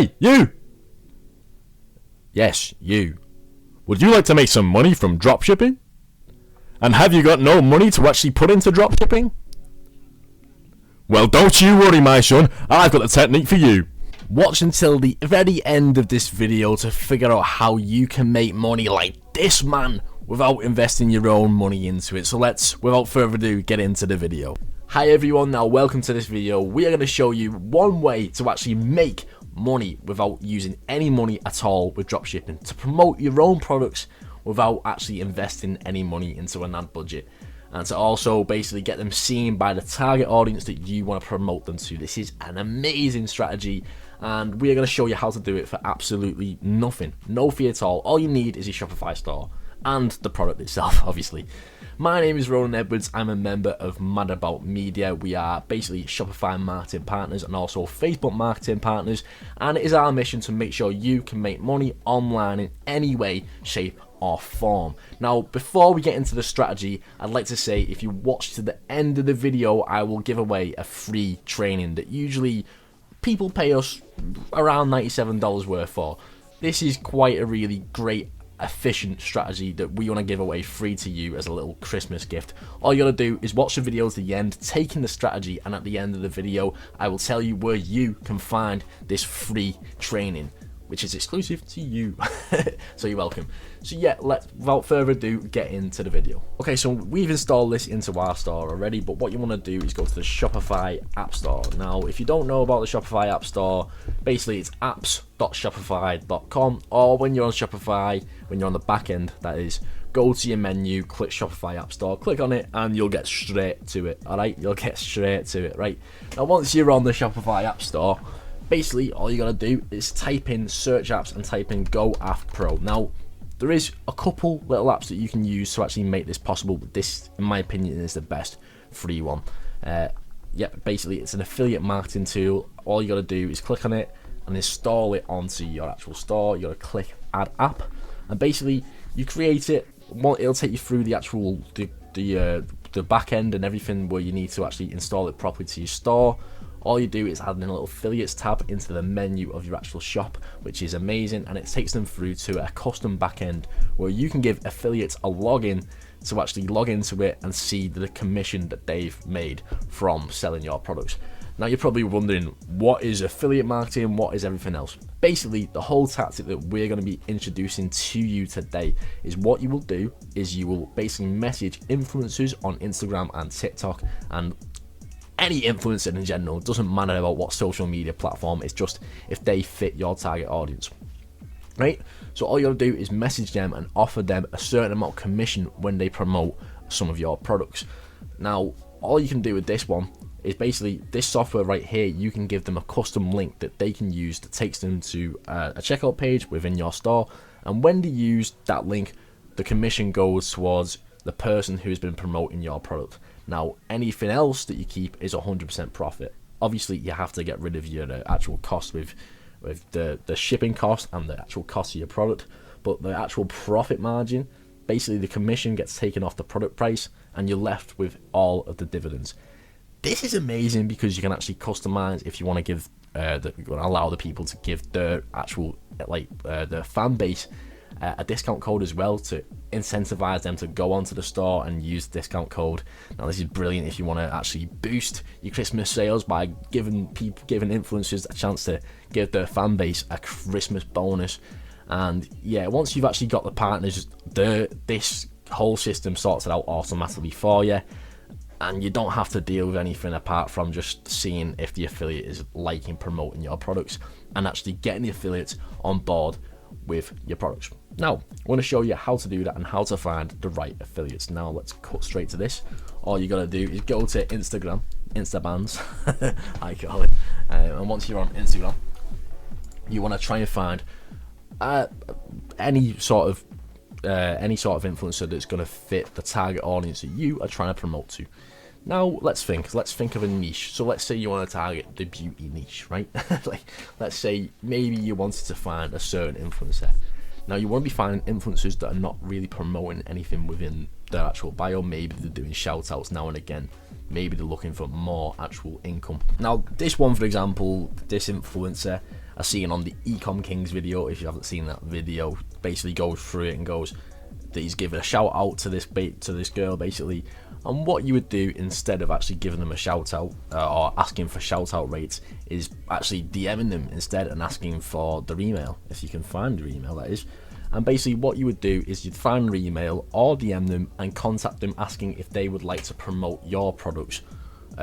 Hey, you! Yes, you. Would you like to make some money from dropshipping? And have you got no money to actually put into dropshipping? Well, don't you worry, my son. I've got the technique for you. Watch until the very end of this video to figure out how you can make money like this man without investing your own money into it. So let's, without further ado, get into the video. Hi everyone, now welcome to this video. We are going to show you one way to actually make money without using any money at all with dropshipping, to promote your own products without actually investing any money into an ad budget, and to also basically get them seen by the target audience that you want to promote them to. This is an amazing strategy, and we are going to show you how to do it for absolutely nothing. No fee at all. All you need is your Shopify store and the product itself, obviously. My name is Ronan Edwards. I'm a member of Mad About Media. We are basically Shopify marketing partners and also Facebook marketing partners, and it is our mission to make sure you can make money online in any way, shape or form. Now, before we get into the strategy, I'd like to say if you watch to the end of the video, I will give away a free training that usually people pay us around $97 worth for. This is quite a really great, efficient strategy that we want to give away free to you as a little Christmas gift. All you gotta do is watch the video to the end, taking the strategy, and at the end of the video I will tell you where you can find this free training, which is exclusive to you. So you're welcome. So yeah, let's, without further ado, get into the video. Okay, so we've installed this into our store already, but what you want to do is go to the Shopify App Store. Now, if you don't know about the Shopify App Store, basically it's apps.shopify.com, or when you're on Shopify, when you're on the back end, that is, go to your menu, click Shopify App Store, click on it, and you'll get straight to it, alright? You'll get straight to it, right? Now, once you're on the Shopify App Store, basically all you gotta do is type in search apps and type in GoAff Pro. Now, there is a couple little apps that you can use to actually make this possible, but this, in my opinion, is the best free one. Basically it's an affiliate marketing tool. All you gotta do is click on it and install it onto your actual store. You gotta click Add App, and basically you create it. It'll take you through the actual the back end and everything where you need to actually install it properly to your store. All you do is add in a little affiliates tab into the menu of your actual shop, which is amazing, and it takes them through to a custom backend where you can give affiliates a login to actually log into it and see the commission that they've made from selling your products. Now you're probably wondering, what is affiliate marketing, what is everything else? Basically, the whole tactic that we're going to be introducing to you today is what you will do is you will basically message influencers on Instagram and TikTok, and any influencer in general. It doesn't matter about what social media platform, it's just if they fit your target audience, right? So all you gotta do is message them and offer them a certain amount of commission when they promote some of your products. Now, all you can do with this one is basically this software right here. You can give them a custom link that they can use that takes them to a checkout page within your store, and when they use that link, the commission goes towards the person who's been promoting your product. Now, anything else that you keep is 100% profit. Obviously, you have to get rid of your actual cost with the shipping cost and the actual cost of your product, but the actual profit margin, basically the commission gets taken off the product price and you're left with all of the dividends. This is amazing because you can actually customize if you want to give allow the people to give their actual their fan base a discount code as well, to incentivize them to go onto the store and use the discount code. Now, this is brilliant if you want to actually boost your Christmas sales by giving influencers a chance to give their fan base a Christmas bonus. And yeah, once you've actually got the partners, this whole system sorts it out automatically for you, and you don't have to deal with anything apart from just seeing if the affiliate is liking promoting your products and actually getting the affiliates on board with your products. Now, I want to show you how to do that and how to find the right affiliates. Now, let's cut straight to this. All you gotta do is go to Instagram, Instabands, I call it, and once you're on Instagram, you want to try and find any sort of influencer that's going to fit the target audience that you are trying to promote to. Now, let's think of a niche. So let's say you want to target the beauty niche, right? Let's say maybe you wanted to find a certain influencer. Now, you want to be finding influencers that are not really promoting anything within their actual bio. Maybe they're doing shout outs now and again. Maybe they're looking for more actual income. Now, this one, for example, this influencer, I seen on the Ecom Kings video. If you haven't seen that video, basically goes through it and goes that he's giving a shout out to this girl basically. And what you would do instead of actually giving them a shout out or asking for shout out rates is actually DMing them instead and asking for their email, if you can find their email, that is. And basically what you would do is you'd find their email or DM them and contact them asking if they would like to promote your products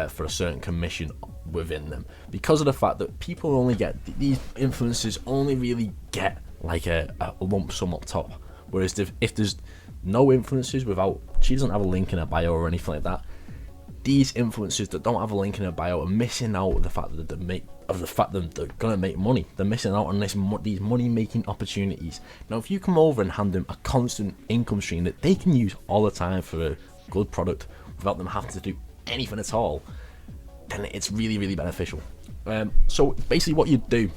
for a certain commission within them, because of the fact that people only get, these influencers only really get like a lump sum up top, whereas if there's no influencers without, she doesn't have a link in her bio or anything like that, these influencers that don't have a link in her bio are missing out of the fact that they're gonna make money. They're missing out on these money making opportunities. Now if you come over and hand them a constant income stream that they can use all the time for a good product without them having to do anything at all, then it's really, really beneficial. So basically what you do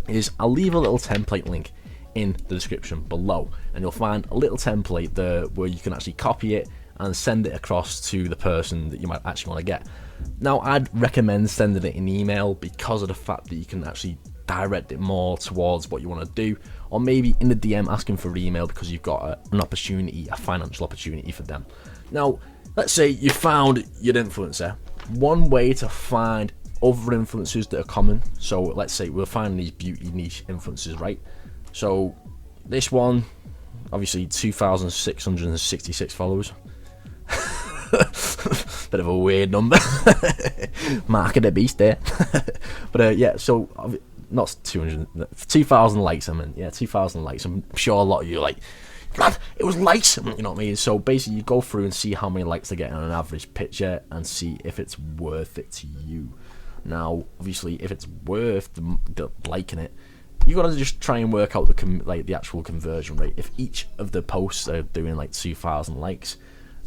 is I'll leave a little template link in the description below, and you'll find a little template there where you can actually copy it and send it across to the person that you might actually want to get. Now I'd recommend sending it in email because of the fact that you can actually direct it more towards what you want to do, or maybe in the DM asking for email because you've got an opportunity, a financial opportunity for them. Now let's say you found your influencer. One way to find other influencers that are common, so let's say we'll find these beauty niche influencers, right? So this one, obviously 2,666 followers. Bit of a weird number. Mark of the beast there. But yeah, so not 2,000 likes, I mean, yeah, 2,000 likes. I'm sure a lot of you are like, God, it was likes, you know what I mean? So basically you go through and see how many likes they're getting on an average picture and see if it's worth it to you. Now obviously if it's worth the liking it, you gotta just try and work out the actual conversion rate. If each of the posts are doing like 2,000 likes,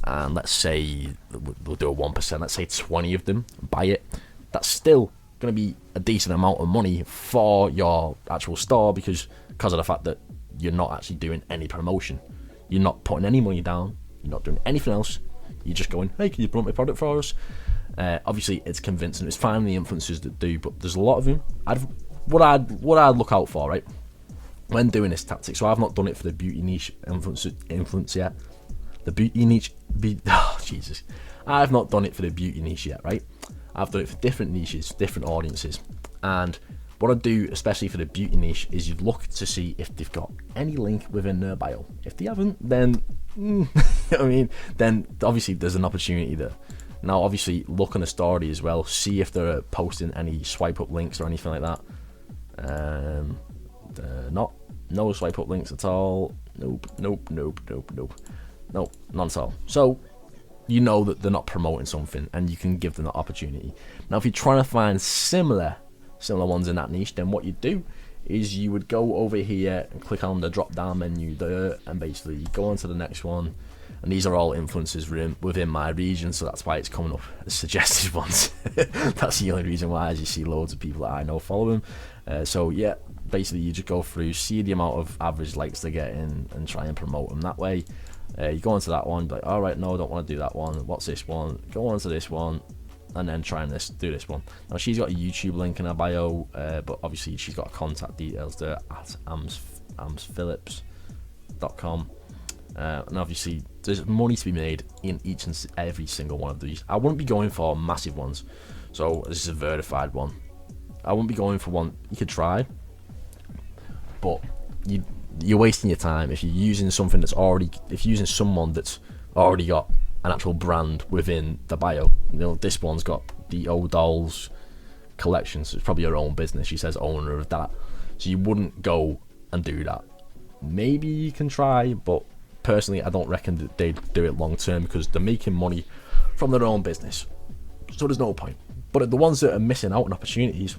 and let's say we'll do a 1%, let's say 20 of them buy it, that's still gonna be a decent amount of money for your actual store, because of the fact that you're not actually doing any promotion, you're not putting any money down, you're not doing anything else, you're just going, hey, can you promote my product for us? Obviously it's convincing, it's finding the influencers that do, but there's a lot of them. What I'd look out for, right, when doing this tactic. So I've not done it for the beauty niche influence yet. The beauty niche, Jesus, I've not done it for the beauty niche yet, right? I've done it for different niches, different audiences, and what I do, especially for the beauty niche, is you'd look to see if they've got any link within their bio. If they haven't, then you know what I mean, then obviously there's an opportunity there. Now obviously look on the story as well, see if they're posting any swipe up links or anything like that. No swipe up links at all. Nope, none at all. So you know that they're not promoting something, and you can give them that opportunity. Now if you're trying to find similar ones in that niche, then what you do is you would go over here and click on the drop down menu there, and basically go on to the next one. And these are all influencers within my region, so that's why it's coming up as suggested ones. That's the only reason why, as you see loads of people that I know follow them. So yeah, basically you just go through, see the amount of average likes they get in, and try and promote them that way. You go onto that one, be like, all right, no, I don't want to do that one. What's this one? Go on to this one, and then try and do this one. Now she's got a YouTube link in her bio, but obviously she's got contact details there at amsphillips.com. And obviously there's money to be made in each and every single one of these. I wouldn't be going for massive ones, so this is a verified one. I wouldn't be going for one. You could try, but you're wasting your time if you're using something if you're using someone that's already got an actual brand within the bio. You know, this one's got the O Dolls collection, so it's probably her own business. She says owner of that, so you wouldn't go and do that. Maybe you can try, but personally I don't reckon that they'd do it long term, because they're making money from their own business, so there's no point. But the ones that are missing out on opportunities,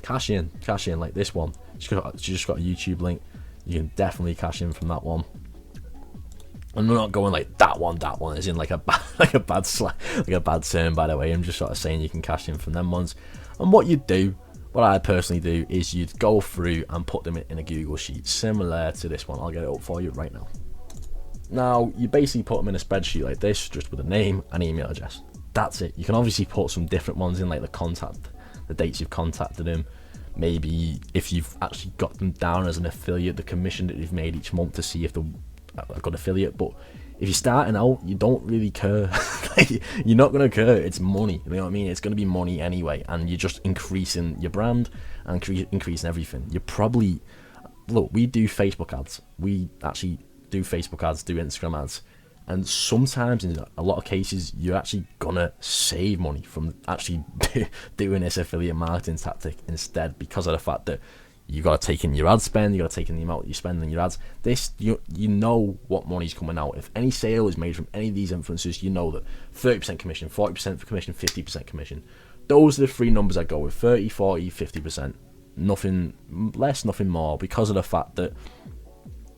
cash in like this one. She just got a YouTube link. You can definitely cash in from that one. And we're not going like that one is in like a bad term, by the way. I'm just sort of saying you can cash in from them ones. And what I personally do is you'd go through and put them in a Google sheet similar to this one. I'll get it up for you right now. Now you basically put them in a spreadsheet like this, just with a name and email address. That's it. You can obviously put some different ones in, like the dates you've contacted them, maybe if you've actually got them down as an affiliate, the commission that they've made each month to see if they're a good affiliate. But if you're starting out, you don't really care. You're not going to care. It's money. You know what I mean? It's going to be money anyway. And you're just increasing your brand and increasing everything. You're probably... Look, we do Facebook ads. We actually do Facebook ads, do Instagram ads. And sometimes, in a lot of cases, you're actually going to save money from actually doing this affiliate marketing tactic instead, because of the fact that you got to take in your ad spend, you got to take in the amount you spend on your ads. This, you know what money's coming out. If any sale is made from any of these influencers, you know that 30% commission, 40% for commission, 50% commission. Those are the three numbers I go with: 30, 40, 50%. Nothing less, nothing more, because of the fact that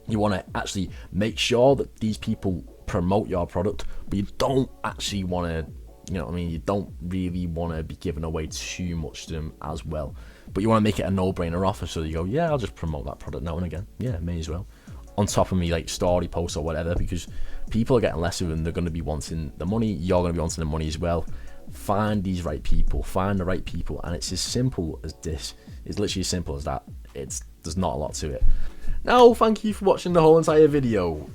you want to actually make sure that these people promote your product, but you don't actually want to, you know what I mean, you don't really want to be giving away too much to them as well. But you want to make it a no-brainer offer, so you go, yeah, I'll just promote that product now and again. Yeah, may as well. On top of me, like, story posts or whatever, because people are getting less of them. They're going to be wanting the money. You're going to be wanting the money as well. Find these right people. Find the right people. And it's as simple as this. It's literally as simple as that. There's not a lot to it. Now, thank you for watching the whole entire video.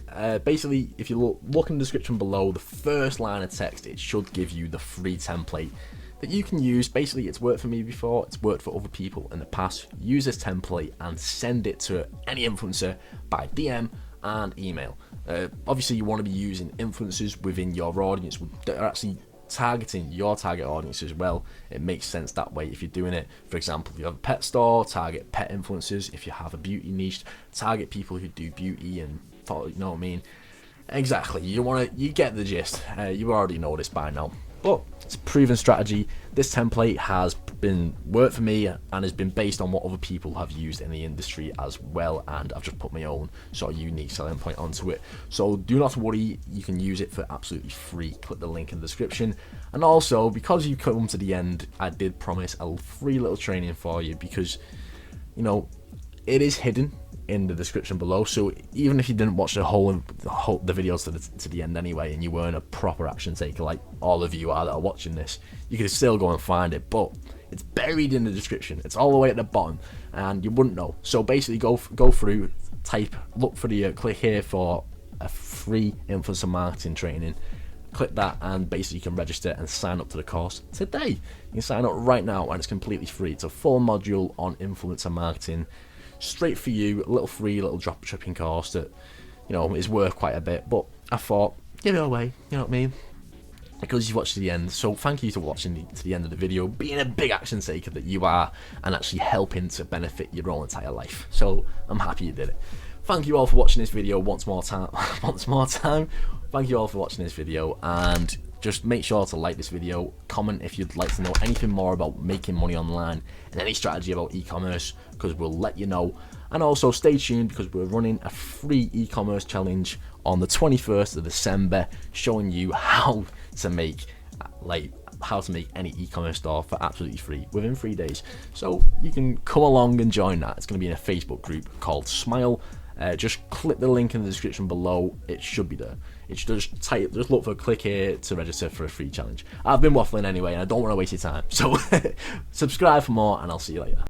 Basically, if you look in the description below, the first line of text, it should give you the free template that you can use. Basically, it's worked for me before, it's worked for other people in the past. Use this template and send it to any influencer by DM and email. Obviously, you want to be using influencers within your audience that are actually targeting your target audience as well. It makes sense that way. If you're doing it, for example, if you have a pet store, target pet influencers. If you have a beauty niche, target people who do beauty, and you know what I mean. Exactly. You get the gist. You already know this by now, but it's a proven strategy. This template has been worked for me and has been based on what other people have used in the industry as well, and I've just put my own sort of unique selling point onto it. So do not worry, you can use it for absolutely free. Click the link in the description. And also, because you come to the end, I did promise a free little training for you, because, you know, it is hidden in the description below. So even if you didn't watch the videos to the end anyway, and you weren't a proper action taker like all of you are that are watching this, you could still go and find it. But it's buried in the description. It's all the way at the bottom, and you wouldn't know. So basically, go through, look for the click here for a free influencer marketing training. Click that, and basically you can register and sign up to the course today. You can sign up right now, and it's completely free. It's a full module on influencer marketing, straight for you. A little free little drop shipping course that, you know, is worth quite a bit. But I thought, give it away. You know what I mean? Because you watched to the end. So thank you for watching to the end of the video, being a big action taker that you are, and actually helping to benefit your own entire life. So I'm happy you did it. Thank you all for watching this video once more time. Thank you all for watching this video, and just make sure to like this video, comment if you'd like to know anything more about making money online and any strategy about e-commerce, because we'll let you know. And also stay tuned, because we're running a free e-commerce challenge on the 21st of December, showing you how to make any e-commerce store for absolutely free within 3 days. So you can come along and join that. It's going to be in a Facebook group called Smile. Just click the link in the description below. It should be there. It should just look for click here to register for a free challenge. I've been waffling anyway, and I don't want to waste your time. So subscribe for more, and I'll see you later.